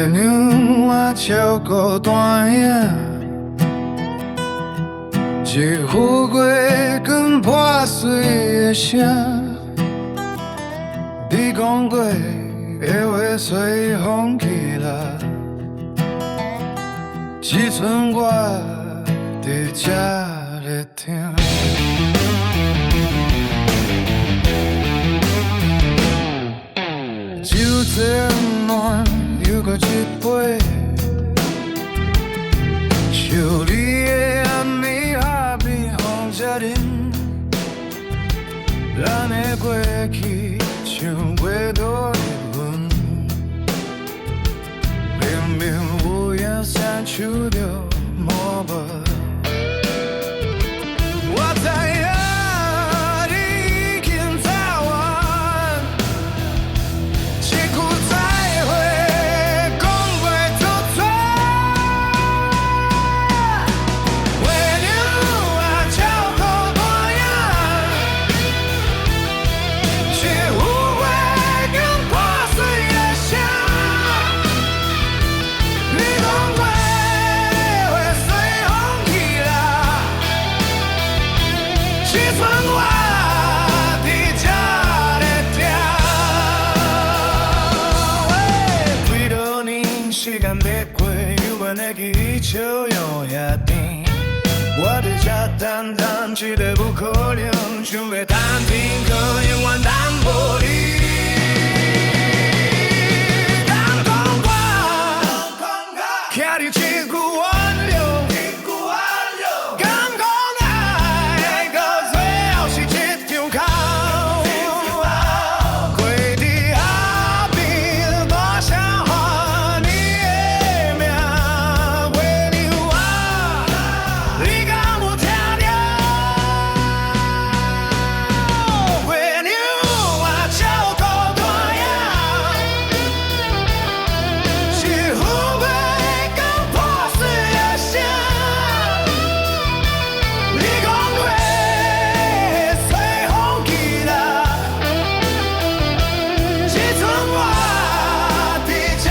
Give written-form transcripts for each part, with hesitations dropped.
娘我照顾大影，一副月光破碎的声。你讲过的话随风去啦，只剩我伫这咧听。酒醉暖又搁一杯，像你的暗暝下边风才忍，咱的过去像袂倒的云，明明有影闪手着摸无。我知影你已经走远，一句再会讲袂出嘴。为娘我照顾大影，一副月光破碎的声。你讲过的话随风去啦，只剩我伫这咧听。几多年时间要过，犹原会记笑容遐甜。我伫这等等一个不可能，想要谈天，可永远谈无你。敢讲我，徛伫一句挽留，敢讲爱到最后是一张空。过伫后边多少换你的命，为你我，你敢有听着？为你我照顾大影，一副月光破碎的声。你讲过随风去啦，只剩我伫这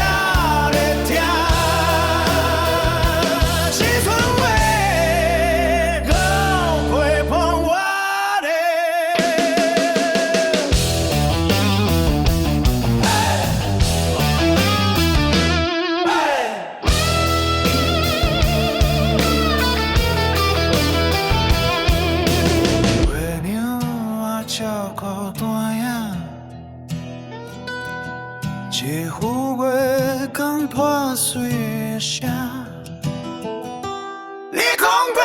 咧听。只剩月光陪伴我咧。为娘我照顾大影，一副月光破碎的声。你讲过